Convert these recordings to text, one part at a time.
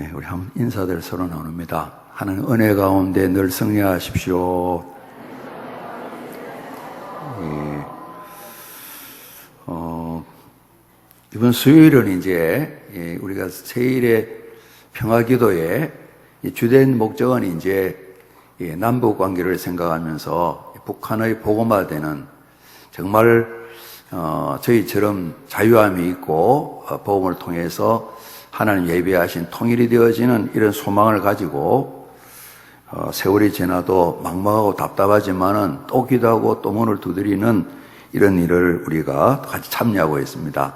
네, 우리 한번 인사들 서로 나눕니다. 하나님 은혜 가운데 늘 승리하십시오. 예, 이번 수요일은 이제 우리가 세일의 평화기도의 주된 목적은 이제 남북 관계를 생각하면서 북한의 복음화되는 정말 저희처럼 자유함이 있고 복음을 통해서 하나님 예배하신 통일이 되어지는 이런 소망을 가지고 세월이 지나도 막막하고 답답하지만은 또 기도하고 또 문을 두드리는 이런 일을 우리가 같이 참여하고 있습니다.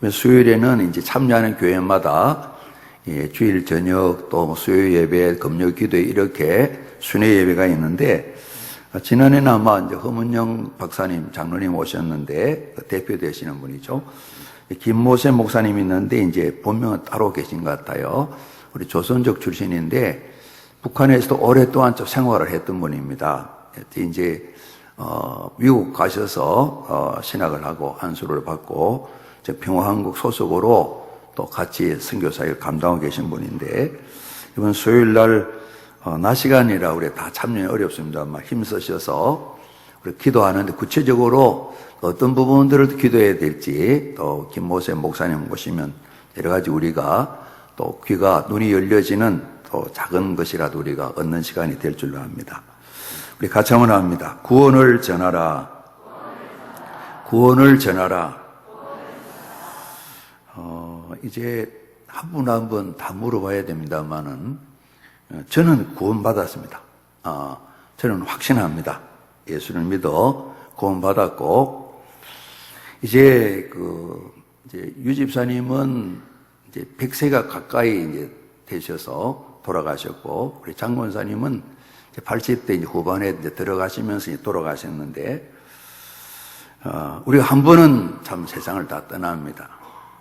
수요일에는 이제 참여하는 교회마다 주일 저녁 또 수요 예배, 금요 기도회 이렇게 순회 예배가 있는데 지난해는 아마 이제 허문영 박사님, 장로님 오셨는데 대표 되시는 분이죠. 김모세 목사님이 있는데 이제 본명은 따로 계신 것 같아요. 우리 조선족 출신인데 북한에서도 오랫동안 좀 생활을 했던 분입니다. 이제 미국 가셔서 신학을 하고 안수를 받고 평화한국 소속으로 또 같이 선교사역을 감당하고 계신 분인데 이번 수요일 날 낮 시간이라 우리 다 참여는 어렵습니다만 힘쓰셔서 우리 기도하는데 구체적으로 어떤 부분들을 기도해야 될지 또 김모세 목사님 모시면 여러 가지 우리가 또 귀가 눈이 열려지는 또 작은 것이라도 우리가 얻는 시간이 될 줄로 압니다. 우리 같이 한번 합니다. 구원을 전하라. 구원을 전하라. 이제 한 분 한 분 다 물어봐야 됩니다만은 저는 구원받았습니다. 저는 확신합니다. 예수를 믿어 구원받았고 이제 유 집사님은 이제 100세가 가까이 이제 되셔서 돌아가셨고 우리 장 권사님은 80대 이제 후반에 이제 들어가시면서 이제 돌아가셨는데 우리가 한 번은 참 세상을 다 떠납니다.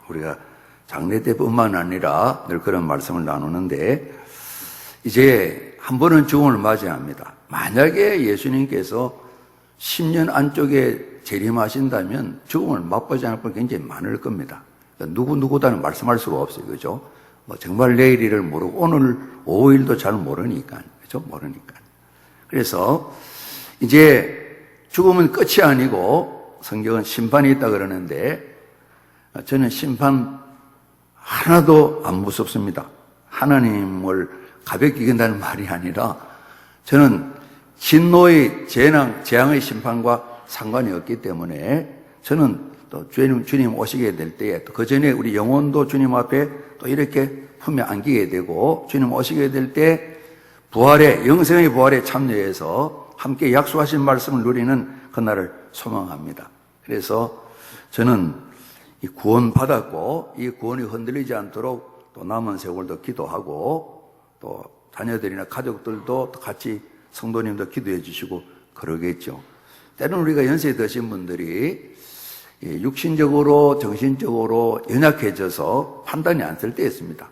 우리가 장례 때뿐만 아니라 늘 그런 말씀을 나누는데 이제 한 번은 죽음을 맞이합니다. 만약에 예수님께서 10년 안쪽에 재림하신다면 죽음을 맛보지 않을 분 굉장히 많을 겁니다. 누구다는 말씀할 수가 없어요. 그죠? 정말 내일 일을 모르고 오늘 5일도 잘 모르니까. 그죠? 모르니까. 그래서 이제 죽음은 끝이 아니고 성경은 심판이 있다 그러는데 저는 심판 하나도 안 무섭습니다. 하나님을 가볍게 이긴다는 말이 아니라 저는 진노의 재앙의 심판과 상관이 없기 때문에 저는 또 주님 오시게 될 때에 또 그 전에 우리 영혼도 주님 앞에 또 이렇게 품에 안기게 되고 주님 오시게 될 때 부활의 영생의 부활에 참여해서 함께 약속하신 말씀을 누리는 그날을 소망합니다. 그래서 저는 이 구원 받았고 이 구원이 흔들리지 않도록 또 남은 세월도 기도하고 또 자녀들이나 가족들도 같이 성도님도 기도해 주시고 그러겠죠. 때로는 우리가 연세 드신 분들이 육신적으로 정신적으로 연약해져서 판단이 안 설 때 있습니다.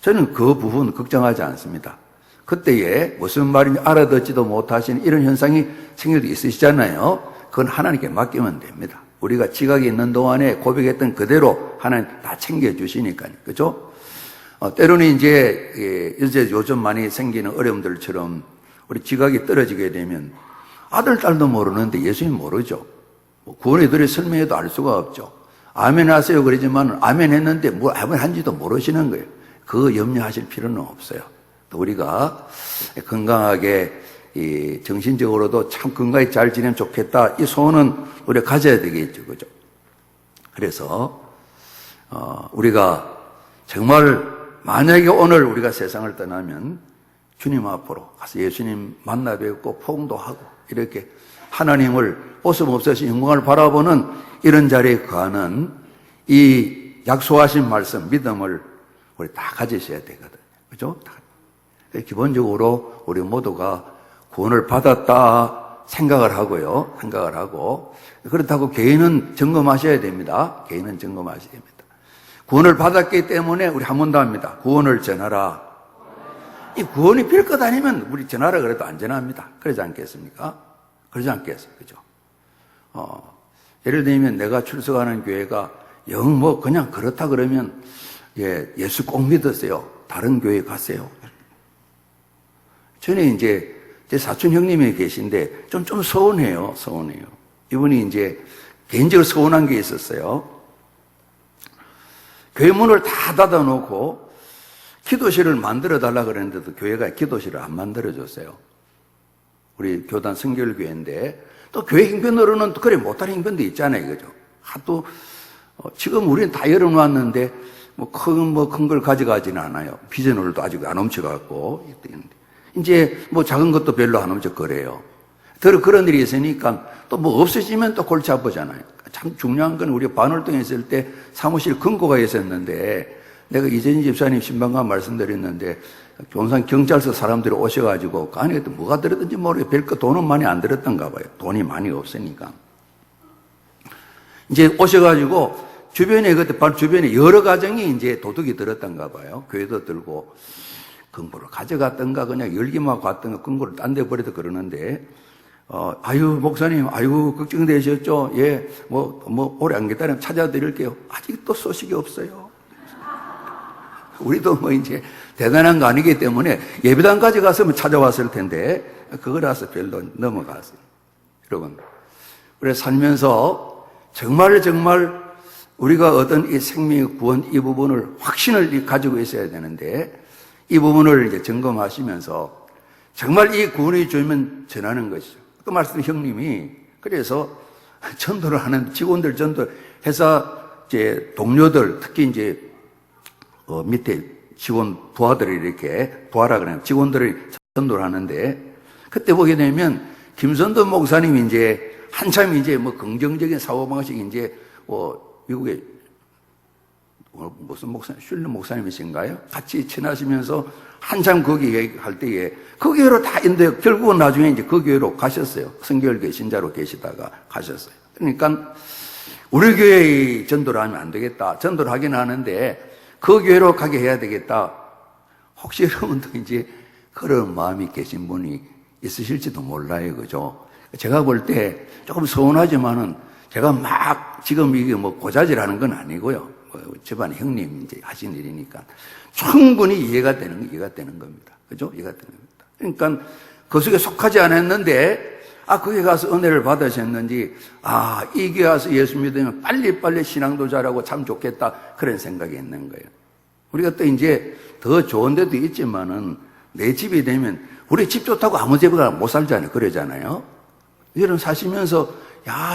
저는 그 부분 걱정하지 않습니다. 그때에 무슨 말인지 알아듣지도 못하시는 이런 현상이 생길 수 있으시잖아요. 그건 하나님께 맡기면 됩니다. 우리가 지각이 있는 동안에 고백했던 그대로 하나님 다 챙겨주시니까요. 그죠? 때로는 이제 요즘 많이 생기는 어려움들처럼 우리 지각이 떨어지게 되면 아들, 딸도 모르는데 예수님 모르죠. 구원의 들에 설명해도 알 수가 없죠. 아멘 하세요 그러지만 아멘 했는데 뭘 아멘 한지도 모르시는 거예요. 그거 염려하실 필요는 없어요. 또 우리가 건강하게 정신적으로도 참 건강히 잘 지내면 좋겠다. 이 소원은 우리가 가져야 되겠죠. 그죠? 그래서 우리가 정말 만약에 오늘 우리가 세상을 떠나면 주님 앞으로 가서 예수님 만나 뵙고 포옹도 하고 이렇게 하나님을 보수 없으신 영광을 바라보는 이런 자리에 거하는 이 약속하신 말씀, 믿음을 우리 다 가지셔야 되거든요. 그죠? 기본적으로 우리 모두가 구원을 받았다 생각을 하고요. 생각을 하고 그렇다고 개인은 점검하셔야 됩니다. 개인은 점검하셔야 됩니다. 구원을 받았기 때문에 우리 한 번 더 합니다. 구원을 전하라. 이 구원이 필 것 아니면 우리 전하라 그래도 안 전합니다. 그러지 않겠습니까? 그러지 않겠습니까? 그죠? 예를 들면 내가 출석하는 교회가 영 그냥 그렇다 그러면 예수 꼭 믿으세요. 다른 교회에 갔어요. 전에 이제 제 사촌 형님이 계신데 좀 서운해요. 이분이 이제 개인적으로 서운한 게 있었어요. 교회 문을 다 닫아놓고 기도실을 만들어 달라 그랬는데도 교회가 기도실을 안 만들어줬어요. 우리 교단 성결교회인데 또 교회 형편으로는 그래 못할 형편도 있잖아요. 그죠? 하도 지금 우리는 다 열어놓았는데 큰 걸 가져가지는 않아요. 비전홀도 아직 안 훔쳐갖고 이제 작은 것도 별로 안 훔쳐거래요. 그런 일이 있으니까 또 없어지면 또 골치 아프잖아요. 참 중요한 건 우리 반월동에 있을 때 사무실 금고가 있었는데 내가 이재진 집사님 신방과 말씀드렸는데 용산 경찰서 사람들이 오셔가지고 그 안에 뭐가 들었든지 모르겠어요. 별거 돈은 많이 안 들었던가 봐요. 돈이 많이 없으니까. 이제 오셔가지고 그때 바로 주변에 여러 가정이 이제 도둑이 들었던가 봐요. 교회도 들고 금고를 가져갔던가 그냥 열기만 갔던가 금고를 딴 데 버려도 그러는데 아유 목사님 아유 걱정되셨죠? 예, 오래 안 기다리면 찾아드릴게요. 아직도 소식이 없어요. 우리도 이제 대단한 거 아니기 때문에 예배당까지 갔으면 찾아왔을 텐데 그거라서 별로 넘어갔어요. 여러분, 그래서 살면서 정말 우리가 얻은 이 생명의 구원 이 부분을 확신을 가지고 있어야 되는데 이 부분을 이제 점검하시면서 정말 이 구원의 주면 전하는 것이죠. 그 말씀 형님이 그래서 전도를 하는 직원들 회사 이제 동료들 특히 이제 밑에 직원 부하들이 이렇게 부하라 그래요. 직원들이 전도를 하는데 그때 보게 되면 김선도 목사님이 이제 한참 이제 긍정적인 사고방식 이제 미국에 무슨 목사님, 슐러 목사님이신가요? 같이 친하시면서 한참 거기 얘기할 때에 그 교회로 다 있는데 결국은 나중에 이제 그 교회로 가셨어요. 성결교회 신자로 계시다가 가셨어요. 그러니까 우리 교회의 전도를 하면 안 되겠다. 전도를 하긴 하는데 그 교회로 가게 해야 되겠다. 혹시 여러분도 이제 그런 마음이 계신 분이 있으실지도 몰라요. 그죠? 제가 볼 때 조금 서운하지만은 제가 지금 이게 고자질하는 건 아니고요. 집안 형님 이제 하신 일이니까 충분히 이해가 되는 겁니다. 그죠? 이해가 되는 겁니다. 그러니까 그 속에 속하지 않았는데 거기 가서 은혜를 받으셨는지 이 교회 와서 예수 믿으면 빨리 신앙도 잘하고 참 좋겠다 그런 생각이 있는 거예요. 우리가 또 이제 더 좋은 데도 있지만은 내 집이 되면 우리 집 좋다고 아무 집에 못 살잖아요. 그러잖아요. 이런 사시면서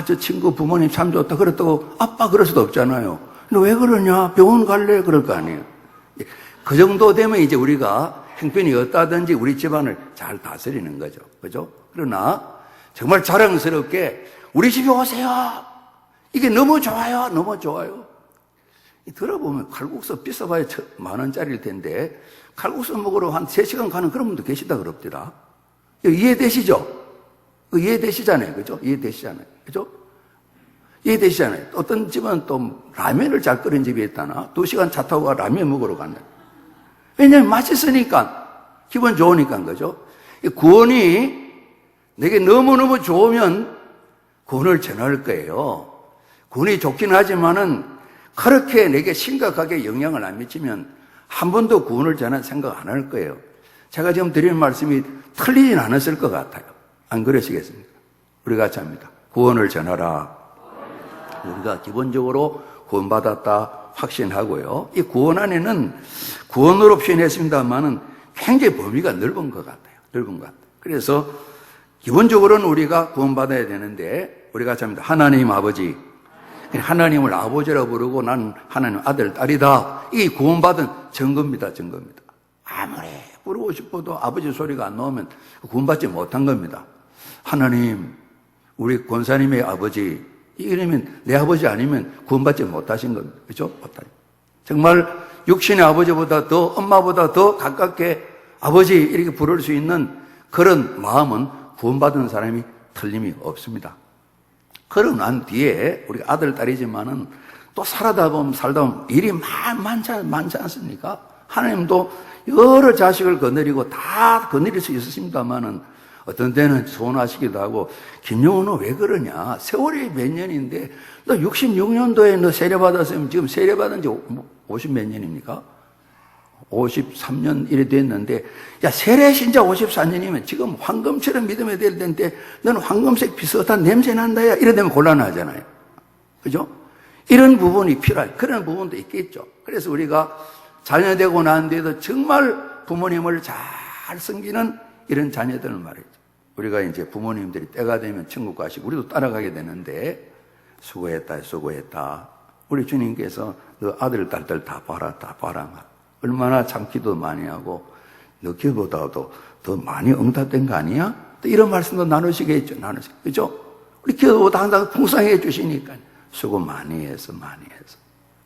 저 친구 부모님 참 좋다 그랬다고 아빠 그럴 수도 없잖아요. 너 왜 그러냐? 병원 갈래? 그럴 거 아니에요. 그 정도 되면 이제 우리가 형편이 어떠하든지 우리 집안을 잘 다스리는 거죠. 그죠? 그러나 정말 자랑스럽게 우리 집에 오세요. 이게 너무 좋아요. 너무 좋아요. 들어보면 칼국수 비싸봐야 10,000원짜리일 텐데 칼국수 먹으러 한 3시간 가는 그런 분도 계시다 그럽니다. 이해되시죠? 이해되시잖아요. 그죠? 이해되시잖아요. 그죠? 이해되시잖아요. 어떤 집은 또 라면을 잘 끓인 집이 있다나 2시간 차 타고 라면 먹으러 간다. 왜냐하면 맛있으니까, 기분 좋으니까, 그죠? 구원이 내게 너무너무 좋으면 구원을 전할 거예요. 구원이 좋긴 하지만은 그렇게 내게 심각하게 영향을 안 미치면 한 번도 구원을 전할 생각 안 할 거예요. 제가 지금 드리는 말씀이 틀리진 않았을 것 같아요. 안 그러시겠습니까? 우리 같이 합니다. 구원을 전하라. 우리가 기본적으로 구원받았다 확신하고요. 이 구원 안에는 구원으로 표현했습니다만은 굉장히 범위가 넓은 것 같아요. 넓은 것 같아요. 그래서 기본적으로는 우리가 구원받아야 되는데 우리 같이 합니다. 하나님 아버지. 하나님을 아버지라고 부르고 나는 하나님 아들, 딸이다. 이게 구원받은 증거입니다. 증거입니다. 아무리 부르고 싶어도 아버지 소리가 안 나오면 구원받지 못한 겁니다. 하나님, 우리 권사님의 아버지, 이러면 내 아버지 아니면 구원받지 못하신 겁니다. 그렇죠? 정말 육신의 아버지보다 더, 엄마보다 더 가깝게 아버지 이렇게 부를 수 있는 그런 마음은 구원받은 사람이 틀림이 없습니다. 그러고 난 뒤에 우리 아들, 딸이지만은 또 살다 보면 일이 많지 않습니까? 하나님도 여러 자식을 거느리고 다 거느릴 수 있으십니다만은 어떤 때는 서운하시기도 하고, 김영훈 너 왜 그러냐? 세월이 몇 년인데, 너 66년도에 너 세례받았으면 지금 세례받은 지 50몇 년입니까? 53년 이래 됐는데, 야, 세례신자 54년이면 지금 황금처럼 믿으면 될 텐데, 너는 황금색 비슷한 냄새 난다, 야. 이래 되면 곤란하잖아요. 그죠? 이런 부분이 필요할, 그런 부분도 있겠죠. 그래서 우리가 자녀 되고 난 뒤에도 정말 부모님을 잘 섬기는 이런 자녀들을 말이죠. 우리가 이제 부모님들이 때가 되면 천국 가시고 우리도 따라가게 되는데, 수고했다, 수고했다. 우리 주님께서 너 아들, 딸들 다 봐라, 다 봐라. 얼마나 참 기도 많이 하고, 너 기도보다도 더 많이 응답된 거 아니야? 또 이런 말씀도 나누시겠죠, 그죠? 우리 기도보다 항상 풍성해 주시니까. 수고 많이 해서, 많이 해서.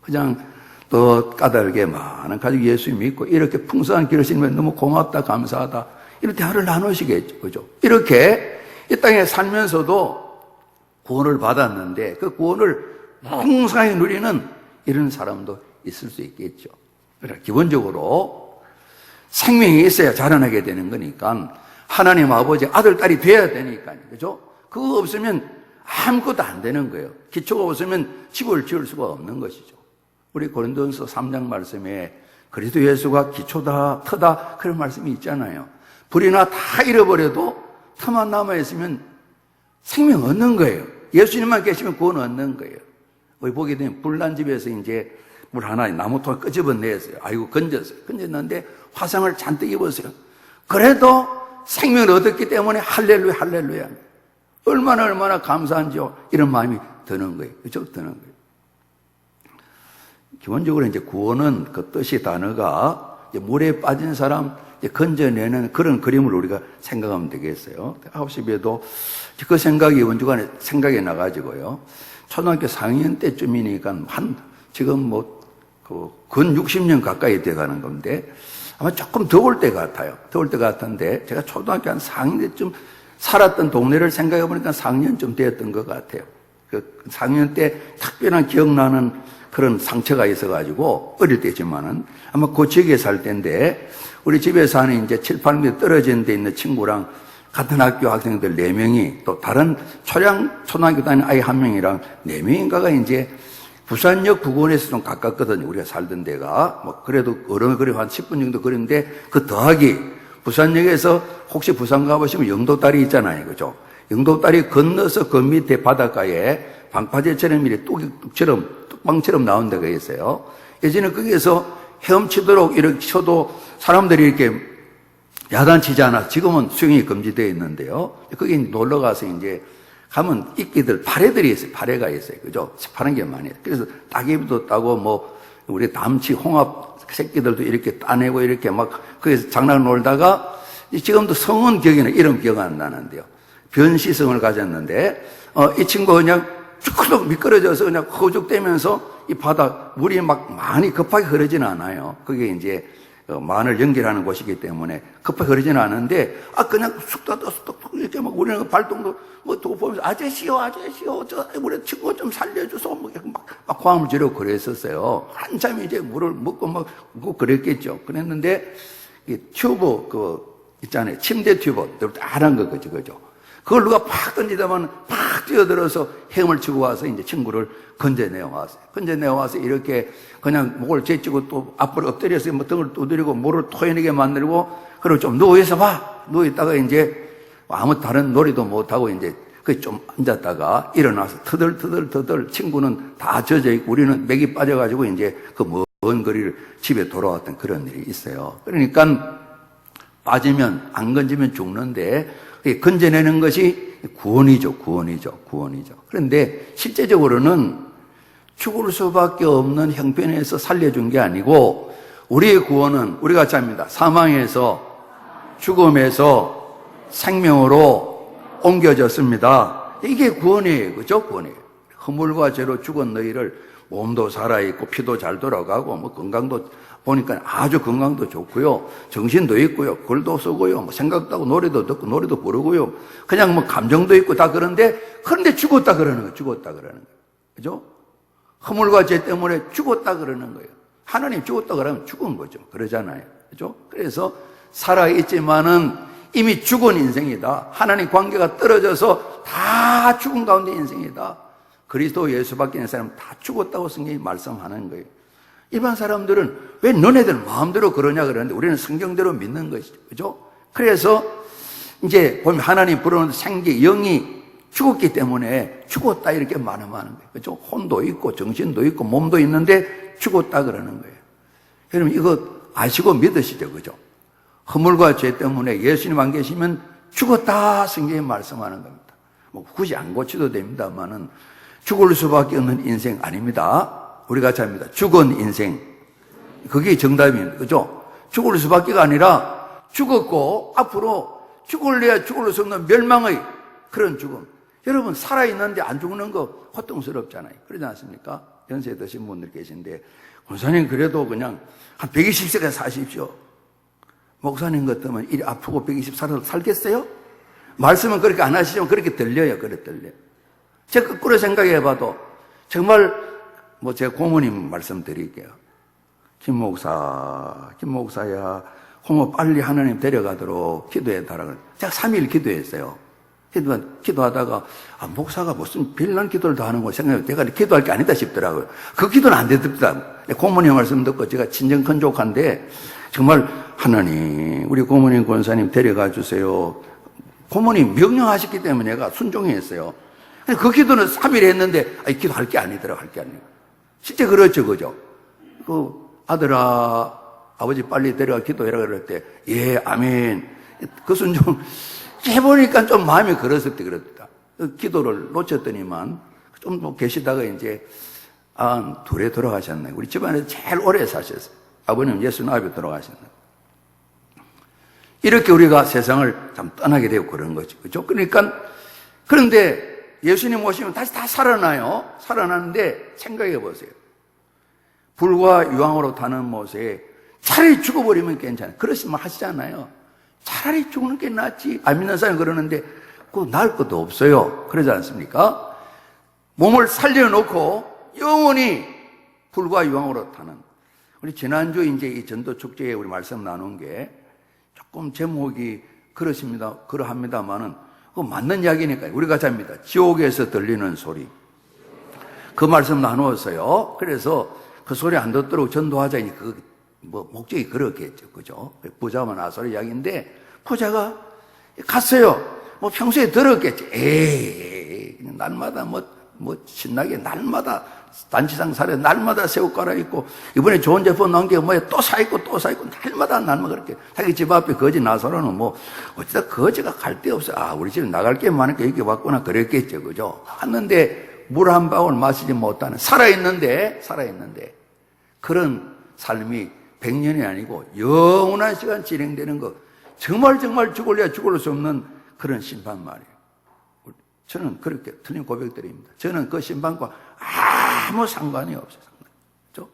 그냥 또 까닭에 많은 가족 예수 믿고, 이렇게 풍성한 길을 신으면 너무 고맙다, 감사하다. 이런 대화를 나누시겠죠, 그죠? 이렇게 이 땅에 살면서도 구원을 받았는데, 그 구원을 풍성하게 누리는 이런 사람도 있을 수 있겠죠. 그러니까 기본적으로 생명이 있어야 자라나게 되는 거니까 하나님 아버지 아들, 딸이 돼야 되니까요. 그죠? 그거 없으면 아무것도 안 되는 거예요. 기초가 없으면 집을 지을 수가 없는 것이죠. 우리 고린도전서 3장 말씀에 그리스도 예수가 기초다, 터다 그런 말씀이 있잖아요. 불이나 다 잃어버려도 터만 남아있으면 생명 얻는 거예요. 예수님만 계시면 구원 얻는 거예요. 우리 보게 되면 불난 집에서 이제 물 하나 나무통을 끄집어내었어요. 아이고 건졌어요. 건졌는데 화상을 잔뜩 입었어요. 그래도 생명을 얻었기 때문에 할렐루야 할렐루야. 얼마나 감사한지요. 이런 마음이 드는 거예요. 그렇죠? 드는 거예요. 기본적으로 이제 구원은 그 뜻이 단어가 이제 물에 빠진 사람 이제 건져내는 그런 그림을 우리가 생각하면 되겠어요. 9시에도 그 생각이 원주간에 생각이 나가지고요. 초등학교 4학년 때쯤이니까 지금 근 60년 가까이 돼 가는 건데, 아마 조금 더울 때 같아요. 더울 때 같은데, 제가 초등학교 한 4학년 때쯤 살았던 동네를 생각해 보니까 4학년쯤 되었던 것 같아요. 그 4학년 때 특별한 기억나는 그런 상처가 있어가지고, 어릴 때지만은, 아마 그 지역에 살 때인데, 우리 집에 사는 이제 7, 8m 떨어진 데 있는 친구랑 같은 학교 학생들 4명이 또 다른 초등학교 다니는 아이 1명이랑 4명인가가 이제 부산역 부근에서 좀 가깝거든요. 우리가 살던 데가. 그래도 걸으면 한 10분 정도 거리인데, 그 더하기, 부산역에서 혹시 부산 가보시면 영도다리 있잖아요. 그죠? 영도다리 건너서 그 밑에 바닷가에 방파제처럼 이렇게 뚝방처럼 나온 데가 있어요. 예전에 거기에서 헤엄치도록 이렇게 쳐도 사람들이 이렇게 야단치지 않아. 지금은 수영이 금지되어 있는데요. 거기 놀러 가서 이제 가면 이끼들, 파래들이 있어요. 파래가 있어요. 그죠? 파란 게 많이. 그래서 따개비도 따고, 우리 담치, 홍합 새끼들도 이렇게 따내고 이렇게 거기서 장난 놀다가, 지금도 성은 이름 기억 안 나는데요. 변시성을 가졌는데, 이 친구 그냥 쭉 미끄러져서 그냥 허죽대면서 이 바다, 물이 많이 급하게 흐르지는 않아요. 그게 이제, 만을 연결하는 곳이기 때문에 급하게 흐르지는 않은데, 그냥 쑥 이렇게 우리는 발동도 또 보면서, 아저씨요, 우리 친구 좀 살려줘서, 막 고함을 지르고 그랬었어요. 한참 이제 물을 먹고 그랬겠죠. 그랬는데, 이 튜브, 있잖아요. 침대 튜브, 다른 거, 그죠? 그걸 누가 팍 던지다만 팍 뛰어들어서 헤엄을 치고 와서 이제 친구를 건져내와서 이렇게 그냥 목을 제치고 또 앞으로 엎드려서 등을 두드리고 물을 토해내게 만들고, 그리고 좀 누워있어 봐. 누워있다가 이제 아무 다른 놀이도 못하고 이제 좀 앉았다가 일어나서 터덜 친구는 다 젖어있고 우리는 맥이 빠져가지고 이제 그 먼 거리를 집에 돌아왔던 그런 일이 있어요. 그러니까 빠지면, 안 건지면 죽는데, 건져내는 것이 구원이죠. 그런데 실제적으로는 죽을 수밖에 없는 형편에서 살려준 게 아니고, 우리의 구원은 우리가 짭니다. 사망에서, 죽음에서 생명으로 옮겨졌습니다. 이게 구원이에요. 그죠? 구원이에요. 허물과 죄로 죽은 너희를 몸도 살아있고 피도 잘 돌아가고 건강도 보니까 아주 건강도 좋고요. 정신도 있고요. 글도 쓰고요. 생각도 하고 노래도 듣고 노래도 부르고요. 그냥 감정도 있고 다 그런데 죽었다 그러는 거예요. 그죠? 허물과 죄 때문에 죽었다 그러는 거예요. 하나님 죽었다 그러면 죽은 거죠. 그러잖아요. 그죠? 그래서 살아있지만은 이미 죽은 인생이다. 하나님 관계가 떨어져서 다 죽은 가운데 인생이다. 그리스도 예수밖에 있는 사람은 다 죽었다고 성경이 말씀하는 거예요. 일반 사람들은 왜 너네들 마음대로 그러냐 그러는데 우리는 성경대로 믿는 것이죠. 그죠? 그래서 이제 보면 하나님 불어넣은 생기, 영이 죽었기 때문에 죽었다 이렇게 말하는 거예요. 그죠? 혼도 있고 정신도 있고 몸도 있는데 죽었다 그러는 거예요. 여러분 이거 아시고 믿으시죠? 그죠? 허물과 죄 때문에 예수님 안 계시면 죽었다 성경이 말씀하는 겁니다. 뭐 굳이 안 고쳐도 됩니다만은 죽을 수밖에 없는 인생 아닙니다. 우리 같이 합니다. 죽은 인생. 그게 정답입니다. 그죠? 죽을 수밖에가 아니라 죽었고 앞으로 죽을래야 죽을 수 없는 멸망의 그런 죽음. 여러분 살아있는데 안 죽는 거 고통스럽잖아요. 그러지 않습니까? 연세 드신 분들 계신데 목사님 그래도 그냥 한 120세까지 사십시오. 목사님 같으면 이리 아프고 120 살겠어요? 말씀은 그렇게 안 하시지만 그렇게 들려요. 그래 들려요. 제가 거꾸로 생각해봐도 정말 뭐 제가 고모님 말씀드릴게요. 김 목사야 고모 빨리 하나님 데려가도록 기도해달라고. 제가 3일 기도했어요. 기도하다가 목사가 무슨 빌난 기도를 더 하는 거 생각해요. 제가 기도할 게 아니다 싶더라고요. 그 기도는 안 되더라. 고모님 말씀 듣고 제가 친정 큰 조카인데 정말 하나님 우리 고모님 권사님 데려가 주세요. 고모님 명령하셨기 때문에 내가 순종했어요. 그 기도는 3일 했는데 기도할 게 아니더라고. 할 게 아니에요. 실제 그렇죠. 그죠? 그 아들아 아버지 빨리 데려가 기도해라 그럴 때 예 아멘. 그 순종 해보니까 좀 마음이 그랬을 때 그랬다. 기도를 놓쳤더니만 좀 더 계시다가 이제 둘에 돌아가셨네. 우리 집안에서 제일 오래 사셨어요. 아버님 69에 돌아가셨네. 이렇게 우리가 세상을 참 떠나게 되고 그런 거죠. 그죠? 그러니까 그런데 예수님 오시면 다시 다 살아나요. 살아나는데 생각해 보세요. 불과 유황으로 타는 못에 차라리 죽어버리면 괜찮아요. 그러시면 하시잖아요. 차라리 죽는 게 낫지. 안 믿는 사람이 그러는데 그거 나을 것도 없어요. 그러지 않습니까? 몸을 살려놓고 영원히 불과 유황으로 타는. 우리 지난주 이제 이 전도 축제에 우리 말씀 나눈 게 조금 제목이 그렇습니다. 그러합니다만은 그거 맞는 이야기니까요. 우리가 잡니다. 지옥에서 들리는 소리. 그 말씀 나누었어요. 그래서 그 소리 안 듣도록 전도하자니 목적이 그렇겠죠. 그죠? 부자만 아소리 이야기인데 부자가 갔어요. 뭐 평소에 들었겠지. 그냥 날마다 신나게 날마다 단지상 살에 날마다 새우 갈아입고 이번에 좋은 제품 나온 게 뭐야 또 사입고 날마다 그렇게 자기 집 앞에 거지 나서로는 어쩌다 거지가 갈 데 없어. 우리 집에 나갈 게 많으니까 여기 왔구나 그랬겠죠. 그죠? 왔는데 물 한 방울 마시지 못하는 살아있는데 그런 삶이 100년이 아니고 영원한 시간 진행되는 거 정말 죽을래야 죽을 수 없는 그런 심판 말이에요. 저는 그렇게 틀린 고백드립니다. 저는 그 심판과 아무 상관이 없어요. 그렇죠?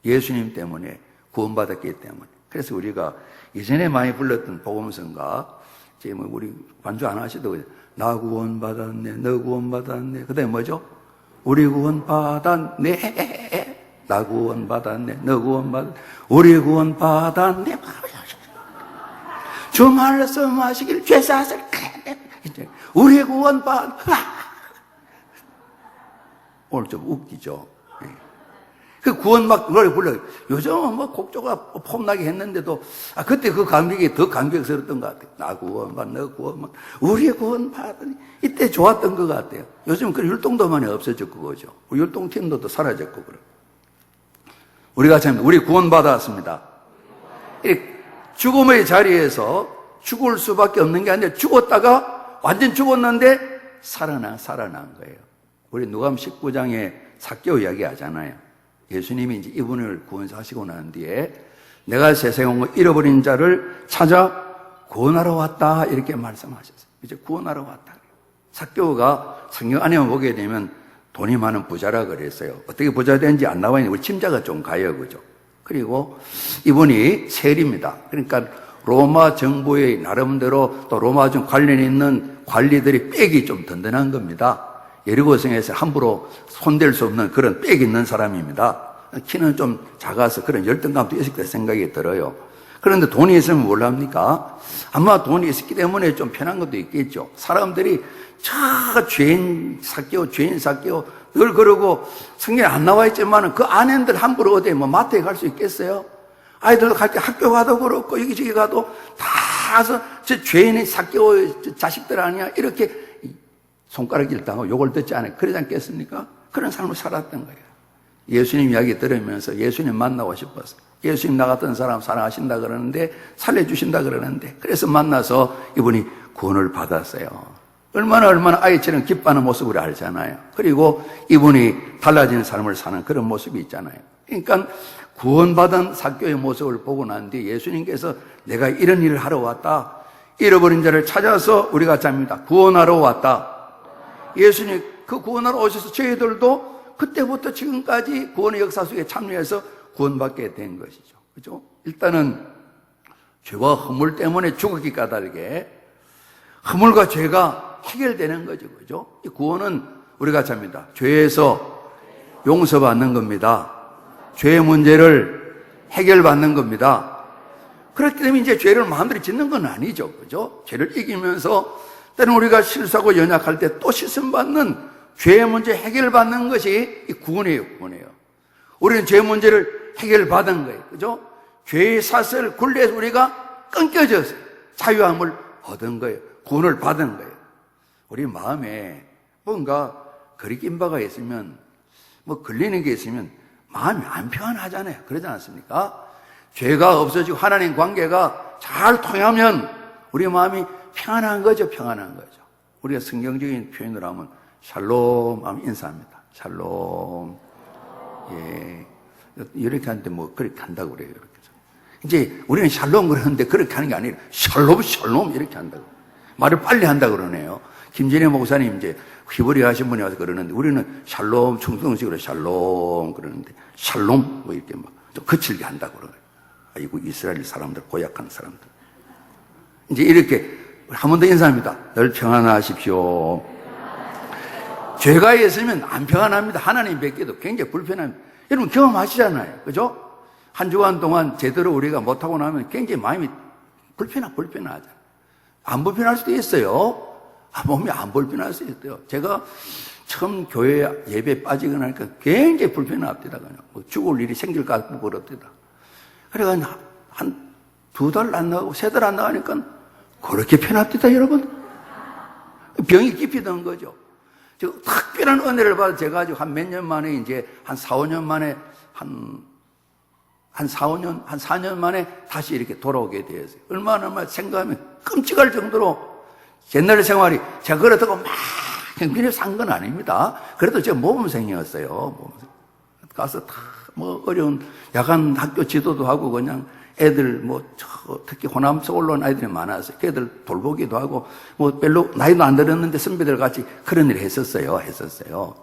예수님 때문에 구원받았기 때문에. 그래서 우리가 예전에 많이 불렀던 복음성가 지금 우리 반주 안 하시도 나 구원받았네 너 구원받았네 그 다음에 뭐죠? 우리 구원받았네 나 구원받았네 너 구원받았네 우리 구원받았네 주 말씀하시길 죄사하실 우리 구원받 오늘 좀 웃기죠. 그 구원 막 노래 불러요. 요즘은 곡조가 폼나게 했는데도 그때 그 감격이 더 감격스러웠던 것 같아요. 나 구원받 너 구원받 우리 구원받으니 이때 좋았던 것 같아요. 요즘 그 율동도 많이 없어졌고 그거죠. 율동팀도 또 사라졌고 그래. 우리가 참 우리 구원받았습니다. 죽음의 자리에서 죽을 수밖에 없는 게 아니라 죽었다가 완전 죽었는데 살아난 거예요. 우리 누가복음 19장에 삭개오 이야기 하잖아요. 예수님이 이제 이분을 구원하시고 난 뒤에 내가 세상에 온 거 잃어버린 자를 찾아 구원하러 왔다 이렇게 말씀하셨어요. 이제 구원하러 왔다. 삭개오가 성경 안에만 보게 되면 돈이 많은 부자라 그랬어요. 어떻게 부자 되는지 안 나와 있는데 우리 침자가 좀 가요. 그죠? 그리고 이분이 세리입니다. 그러니까 로마 정부의 나름대로 또 로마 정 관련 있는 관리들이 빽이 좀 든든한 겁니다. 여리고성에서 함부로 손댈 수 없는 그런 빽 있는 사람입니다. 키는 좀 작아서 그런 열등감도 있을 때 생각이 들어요. 그런데 돈이 있으면 뭘 합니까? 아마 돈이 있었기 때문에 좀 편한 것도 있겠죠. 사람들이 죄인 삭개오 늘 그러고 성경에 안 나와 있지만 그 아내들 함부로 어디에 마트에 갈 수 있겠어요? 아이들도 갈 때 학교 가도 그렇고 여기저기 가도 다 가서 저 죄인의 삭개오 자식들 아니야 이렇게 손가락질 당하고 욕을 듣지 않아요. 그러지 않겠습니까? 그런 삶을 살았던 거예요. 예수님 이야기 들으면서 예수님 만나고 싶어서 예수님 나 같은 사람 사랑하신다 그러는데 살려주신다 그러는데 그래서 만나서 이분이 구원을 받았어요. 얼마나 아이처럼 기뻐하는 모습을 알잖아요. 그리고 이분이 달라지는 삶을 사는 그런 모습이 있잖아요. 그러니까 구원받은 삭개오의 모습을 보고 난 뒤에 예수님께서 내가 이런 일을 하러 왔다. 잃어버린 자를 찾아서 우리가 잡니다. 구원하러 왔다. 예수님 그 구원하러 오셔서 저희들도 그때부터 지금까지 구원의 역사 속에 참여해서 구원받게 된 것이죠. 그죠? 일단은 죄와 허물 때문에 죽었기 까닭에 허물과 죄가 해결되는 거죠. 그죠? 이 구원은 우리가 잡니다. 죄에서 용서받는 겁니다. 죄의 문제를 해결받는 겁니다. 그렇기 때문에 이제 죄를 마음대로 짓는 건 아니죠. 그죠? 죄를 이기면서 때는 우리가 실수하고 연약할 때 또 씻음받는 죄의 문제 해결받는 것이 이 구원이에요. 구원이에요. 우리는 죄의 문제를 해결받은 거예요. 그죠? 죄의 사슬 굴레에서 우리가 끊겨져서 자유함을 얻은 거예요. 구원을 받은 거예요. 우리 마음에 뭔가 거리낀 바가 있으면 걸리는 게 있으면 마음이 안 평안하잖아요. 그러지 않습니까? 죄가 없어지고 하나님 관계가 잘 통하면 우리 마음이 평안한 거죠. 평안한 거죠. 우리가 성경적인 표현으로 하면 샬롬 하면 인사합니다. 샬롬. 예. 이렇게 하는데 그렇게 한다고 그래요. 이렇게. 이제 우리는 샬롬 그러는데 그렇게 하는 게 아니라 샬롬 이렇게 한다고. 말을 빨리 한다고 그러네요. 김진애 목사님 이제 히브리 하신 분이 와서 그러는데 우리는 샬롬 충성식으로 샬롬 그러는데 샬롬 이렇게 좀 거칠게 한다고 그래요. 아이고 이스라엘 사람들 고약한 사람들. 이제 이렇게 한 번 더 인사합니다. 늘 평안하십시오. 죄가 있으면 안 평안합니다. 하나님 뵙기도 굉장히 불편합니다. 여러분 경험하시잖아요. 그죠? 한 주간 동안 제대로 우리가 못하고 나면 굉장히 마음이 불편하잖아요. 안 불편할 수도 있어요. 몸이 안 불편할 수 있어요. 제가 처음 교회 예배 빠지고 나니까 굉장히 불편합니다. 그냥 죽을 일이 생길 것 같고 그렇더라. 그래가 한 2달 안 나가고 3달 안 나가니까 그렇게 편합니다, 여러분. 병이 깊이던 거죠. 특별한 은혜를 받아 제가 아주 한 몇 년 만에 이제 한 4, 5년 만에 한 4년 만에 다시 이렇게 돌아오게 되었어요. 얼마나 생각하면 끔찍할 정도로 옛날 생활이 제가 그렇다고 막 형편이 산 건 아닙니다. 그래도 제가 모범생이었어요. 가서 다 어려운 야간 학교 지도도 하고 그냥 애들 특히 호남서 올라온 아이들이 많았어요. 걔들 돌보기도 하고 별로 나이도 안 들었는데 선배들 같이 그런 일을 했었어요.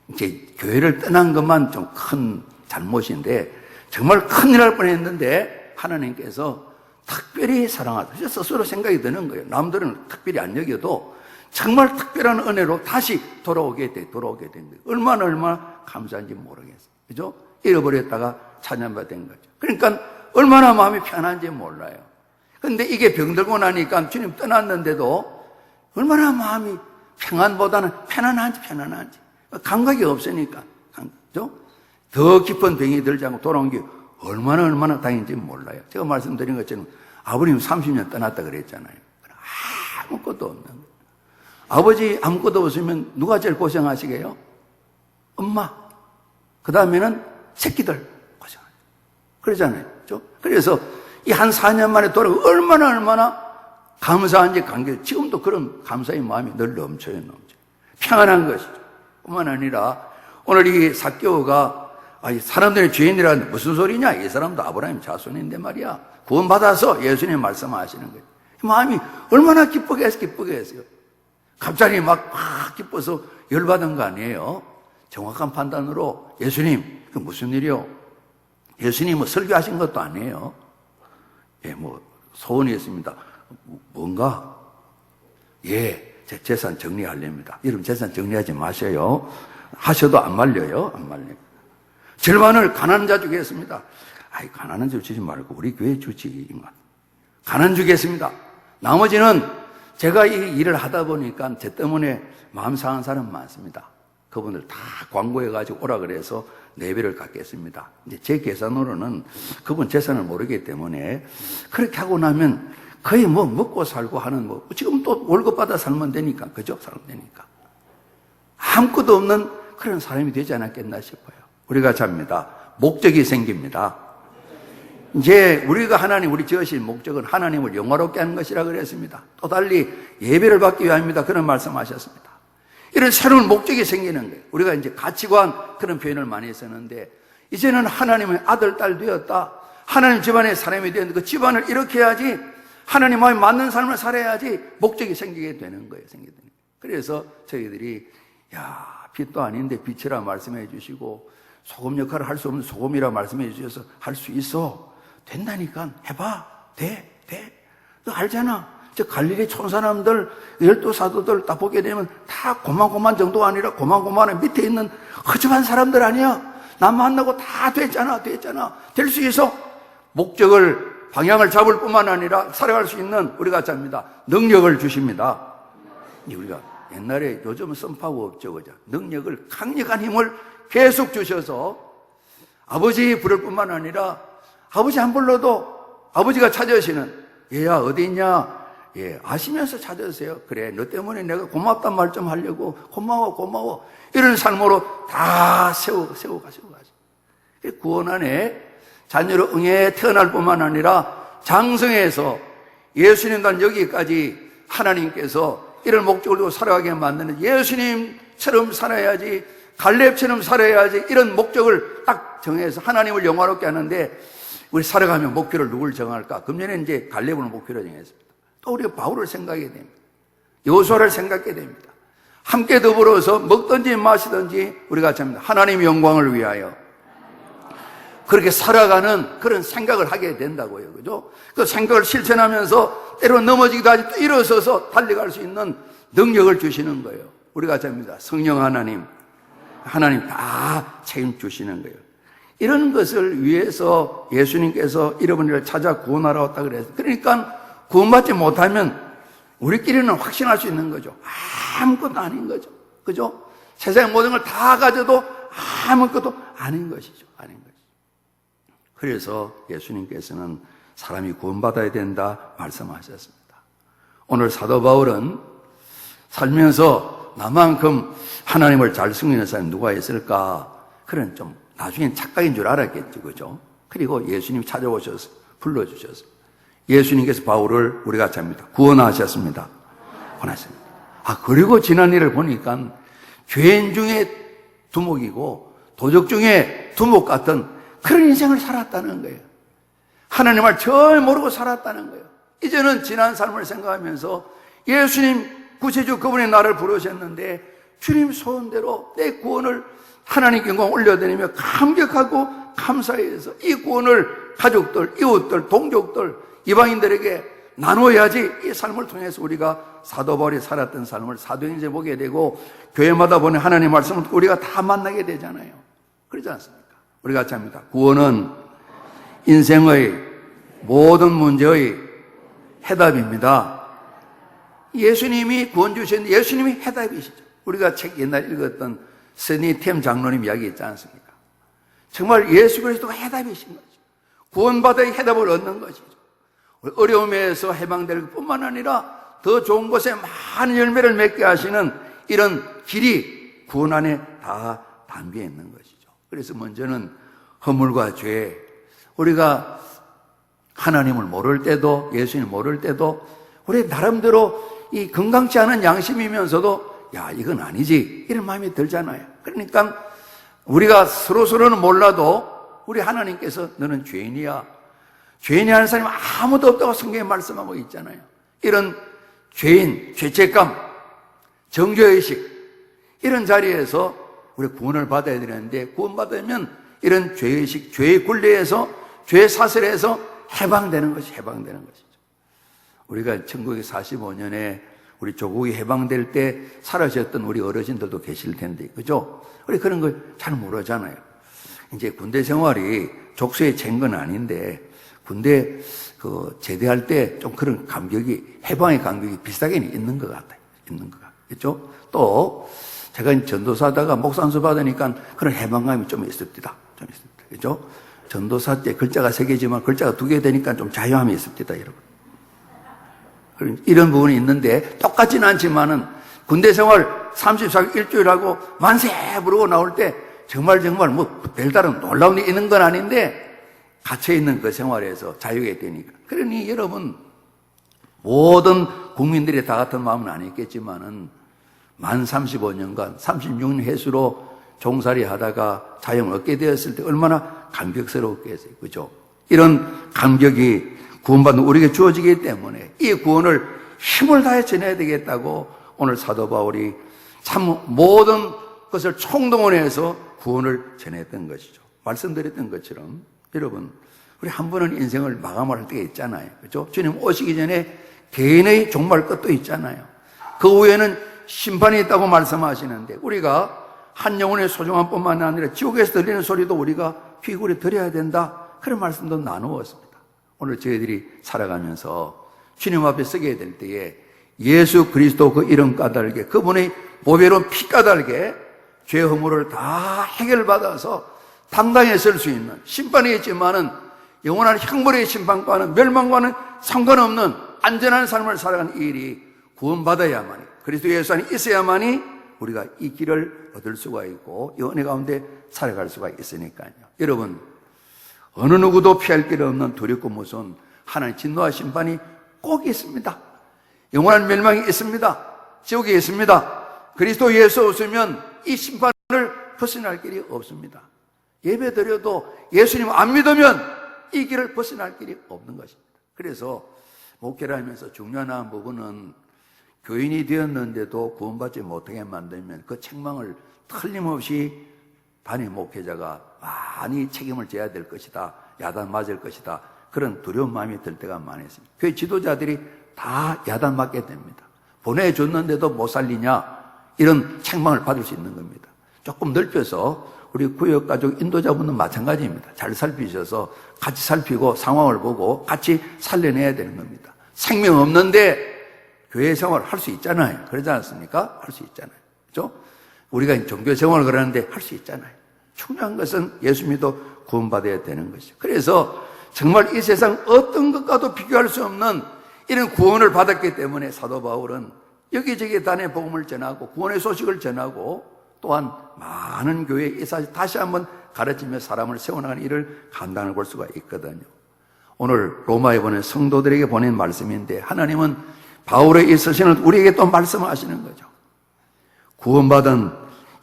이제 교회를 떠난 것만 좀 큰 잘못인데 정말 큰일 날 뻔했는데 하나님께서 특별히 사랑하셔서 스스로 생각이 드는 거예요. 남들은 특별히 안 여겨도 정말 특별한 은혜로 다시 돌아오게 된 거예요. 얼마나 감사한지 모르겠어요. 그죠? 잃어버렸다가 찾아받은 거죠. 그러니까 얼마나 마음이 편한지 몰라요. 그런데 이게 병들고 나니까 주님 떠났는데도 얼마나 마음이 평안보다는 편안한지 감각이 없으니까 그죠? 더 깊은 병이 들지 않고 돌아온 게 얼마나 다행인지 몰라요. 제가 말씀드린 것처럼 아버님 30년 떠났다 그랬잖아요. 아무것도 없는 거예요. 아버지 아무것도 없으면 누가 제일 고생하시게요? 엄마. 그 다음에는 새끼들 고생하죠. 그러잖아요. 그렇죠? 그래서 이 한 4년 만에 돌아오고 얼마나 감사한지 지금도 그런 감사의 마음이 늘 넘쳐요. 평안한 것이죠. 뿐만 아니라 오늘 이 삭개오가 사람들이 죄인이라는데 무슨 소리냐? 이 사람도 아브라함 자손인데 말이야. 구원받아서 예수님 말씀하시는 거예요. 마음이 얼마나 기쁘게 했어요. 갑자기 막 기뻐서 열받은 거 아니에요. 정확한 판단으로 예수님, 그 무슨 일이요? 예수님은 설교하신 것도 아니에요. 예, 소원이 있습니다. 뭔가? 예, 제 재산 정리하렵니다. 여러분 재산 정리하지 마셔요. 하셔도 안 말려요. 절반을 가난한 자 주게 했습니다. 아이, 가난한 줄 주지 말고 우리 교회 주지. 가난 주겠습니다. 나머지는 제가 이 일을 하다 보니까 제 때문에 마음 상한 사람 많습니다. 그분들 다 광고해가지고 오라 그래서 4배를 갚겠습니다. 이제 제 계산으로는 그분 재산을 모르기 때문에 그렇게 하고 나면 거의 뭐 먹고 살고 하는 지금 또 월급 받아 살면 되니까, 그죠? 살면 되니까. 아무것도 없는 그런 사람이 되지 않았겠나 싶어요. 우리가 잡니다. 목적이 생깁니다. 이제 우리가 우리 지으신 목적은 하나님을 영화롭게 하는 것이라 그랬습니다. 또 달리 예배를 받기 위함입니다. 그런 말씀하셨습니다. 이런 새로운 목적이 생기는 거예요. 우리가 이제 가치관 그런 표현을 많이 쓰는데, 이제는 하나님의 아들, 딸 되었다. 하나님 집안의 사람이 되었는데 그 집안을 이렇게 해야지, 하나님 마음에 맞는 삶을 살아야지 목적이 생기게 되는 거예요. 그래서 저희들이 빛도 아닌데 빛이라 말씀해 주시고, 소금 역할을 할 수 없는 소금이라 말씀해 주셔서 할 수 있어. 된다니까. 해봐. 돼. 너 알잖아. 저 갈릴리 촌사람들, 12사도들 다 보게 되면 다 고만고만 정도가 아니라 고만고만한 밑에 있는 허접한 사람들 아니야. 나 만나고 다 됐잖아. 될 수 있어. 목적을, 방향을 잡을 뿐만 아니라 살아갈 수 있는 우리가 잡니다. 능력을 주십니다. 우리가 옛날에 요즘은 썬파워 없죠. 그죠? 능력을, 강력한 힘을 계속 주셔서 아버지 부를 뿐만 아니라 아버지 안 불러도 아버지가 찾으시는, 얘야 어디 있냐? 아시면서 찾으세요. 그래, 너 때문에 내가 고맙단 말 좀 하려고. 고마워. 이런 삶으로 다 세워가시고. 구원 안에 자녀로 응애 태어날 뿐만 아니라 장성해서 예수님단 여기까지 하나님께서 이런 목적을 두고 살아가게 만드는, 예수님처럼 살아야지, 갈렙처럼 살아야지, 이런 목적을 딱 정해서 하나님을 영화롭게 하는데, 우리 살아가면 목표를 누굴 정할까? 금년에 이제 갈렙을 목표로 정했습니다. 또 우리가 바울을 생각하게 됩니다. 여호수아를 생각하게 됩니다. 함께 더불어서 먹든지 마시든지 우리가 합니다. 하나님의 영광을 위하여 그렇게 살아가는 그런 생각을 하게 된다고요. 그죠? 그 생각을 실천하면서 때로는 넘어지기도 하지 또 일어서서 달려갈 수 있는 능력을 주시는 거예요. 우리가 합니다. 성령 하나님 다 책임주시는 거예요. 이런 것을 위해서 예수님께서 잃어버린 찾아 구원하러 왔다 그랬어요. 그러니까 구원받지 못하면 우리끼리는 확신할 수 있는 거죠. 아무것도 아닌 거죠. 그죠? 세상의 모든 걸 다 가져도 아무것도 아닌 것이죠. 그래서 예수님께서는 사람이 구원받아야 된다 말씀하셨습니다. 오늘 사도 바울은 살면서 나만큼 하나님을 잘 섬기는 사람이 누가 있을까? 그런 좀 나중엔 착각인 줄 알았겠죠. 그죠? 그리고 예수님이 찾아오셔서 불러주셔서 예수님께서 바울을 우리가 잡니다. 구원하셨습니다. 그리고 지난 일을 보니까 죄인 중에 두목이고 도적 중에 두목 같은 그런 인생을 살았다는 거예요. 하나님을 절 모르고 살았다는 거예요. 이제는 지난 삶을 생각하면서 예수님 구세주 그분이 나를 부르셨는데 주님 소원대로 내 구원을 하나님께 영광 올려드리며 감격하고 감사해서 이 구원을 가족들, 이웃들, 동족들, 이방인들에게 나눠야지 이 삶을 통해서 우리가 사도 바울이 살았던 삶을 사도행전에 보게 되고 교회마다 보는 하나님의 말씀을 우리가 다 만나게 되잖아요. 그러지 않습니까? 우리가 같이 합니다. 구원은 인생의 모든 문제의 해답입니다. 예수님이 구원 주셨는데 예수님이 해답이시죠. 우리가 책 옛날에 읽었던 스니 템 장로님 이야기 있지 않습니까? 정말 예수 그리스도가 해답이신 거죠. 구원받아야 해답을 얻는 것이죠. 어려움에서 해방될 뿐만 아니라 더 좋은 곳에 많은 열매를 맺게 하시는 이런 길이 구원 안에 다 담겨 있는 것이죠. 그래서 먼저는 허물과 죄, 우리가 하나님을 모를 때도 예수님을 모를 때도 우리 나름대로 이 건강치 않은 양심이면서도 이건 아니지 이런 마음이 들잖아요. 그러니까 우리가 서로는 몰라도 우리 하나님께서 너는 죄인이야, 죄인이 하는 사람이 아무도 없다고 성경에 말씀하고 있잖아요. 이런 죄인, 죄책감, 정죄의식 이런 자리에서 우리 구원을 받아야 되는데 구원받으면 이런 죄의식, 죄의 굴레에서 죄 사슬에서 해방되는 것이죠. 우리가 1945년에 우리 조국이 해방될 때 살아셨던 우리 어르신들도 계실 텐데, 그죠? 우리 그런 걸 잘 모르잖아요. 이제 군대 생활이 족쇄에 잰 건 아닌데 군대 제대할 때 좀 그런 감격이, 해방의 감격이 비슷하게는 있는 것 같아요. 있는 것 같겠죠? 또 제가 전도사다가 목사안수 받으니까 그런 해방감이 좀 있습니다. 좀 있습니다. 그죠? 전도사 때 글자가 3개지만 글자가 2개 되니까 좀 자유함이 있습니다, 여러분. 이런 부분이 있는데 똑같지는 않지만은 군대 생활 34일 일주일하고 만세 부르고 나올 때 정말 뭐 별다른 놀라운 일이 있는 건 아닌데 갇혀있는 그 생활에서 자유가 되니까. 그러니 여러분, 모든 국민들이 다 같은 마음은 아니겠지만은 만 35년간 36년 횟수로 종살이 하다가 자유를 얻게 되었을 때 얼마나 감격스러웠겠어요. 그죠? 이런 감격이 구원받는 우리에게 주어지기 때문에 이 구원을 힘을 다해 전해야 되겠다고 오늘 사도 바울이 참 모든 것을 총동원해서 구원을 전했던 것이죠. 말씀드렸던 것처럼 여러분, 우리 한 번은 인생을 마감을 할 때가 있잖아요. 그죠? 주님 오시기 전에 개인의 종말 끝도 있잖아요. 그 후에는 심판이 있다고 말씀하시는데 우리가 한 영혼의 소중한 뿐만 아니라 지옥에서 들리는 소리도 우리가 귀 기울여 들어야 된다. 그런 말씀도 나누었습니다. 오늘 저희들이 살아가면서 주님 앞에 서게 될 때에 예수 그리스도 그 이름 까닭에 그분의 보배로운 피 까닭에 죄 허물을 다 해결받아서 당당히 설 수 있는, 심판이 있지만은 영원한 형벌의 심판과는 멸망과는 상관없는 안전한 삶을 살아가는 이 일이 구원받아야만이, 그리스도 예수 안에 있어야만이 우리가 이 길을 얻을 수가 있고 이 은혜 가운데 살아갈 수가 있으니까요. 여러분, 어느 누구도 피할 길 없는 두렵고 무서운 하나님의 진노와 심판이 꼭 있습니다. 영원한 멸망이 있습니다. 지옥이 있습니다. 그리스도 예수 없으면 이 심판을 벗어날 길이 없습니다. 예배 드려도 예수님 안 믿으면 이 길을 벗어날 길이 없는 것입니다. 그래서 목회를 하면서 중요한 부분은 교인이 되었는데도 구원받지 못하게 만들면 그 책망을 틀림없이 단임 목회자가 많이 책임을 져야 될 것이다, 야단 맞을 것이다, 그런 두려운 마음이 들 때가 많이 있습니다. 교회 지도자들이 다 야단 맞게 됩니다. 보내줬는데도 못 살리냐, 이런 책망을 받을 수 있는 겁니다. 조금 넓혀서 우리 구역가족 인도자분은 마찬가지입니다. 잘 살피셔서 같이 살피고 상황을 보고 같이 살려내야 되는 겁니다. 생명 없는데 교회 생활을 할 수 있잖아요. 그러지 않습니까? 할 수 있잖아요. 그렇죠? 우리가 종교 생활을 그러는데 할 수 있잖아요. 중요한 것은 예수 믿어 구원받아야 되는 것이죠. 그래서 정말 이 세상 어떤 것과도 비교할 수 없는 이런 구원을 받았기 때문에 사도 바울은 여기저기 단의 복음을 전하고 구원의 소식을 전하고 또한 많은 교회에 이 사실 다시 한번 가르치며 사람을 세워나가는 일을 감당을 볼 수가 있거든요. 오늘 로마에 보낸 성도들에게 보낸 말씀인데 하나님은 바울의 이 서신을 우리에게 또 말씀하시는 거죠. 구원받은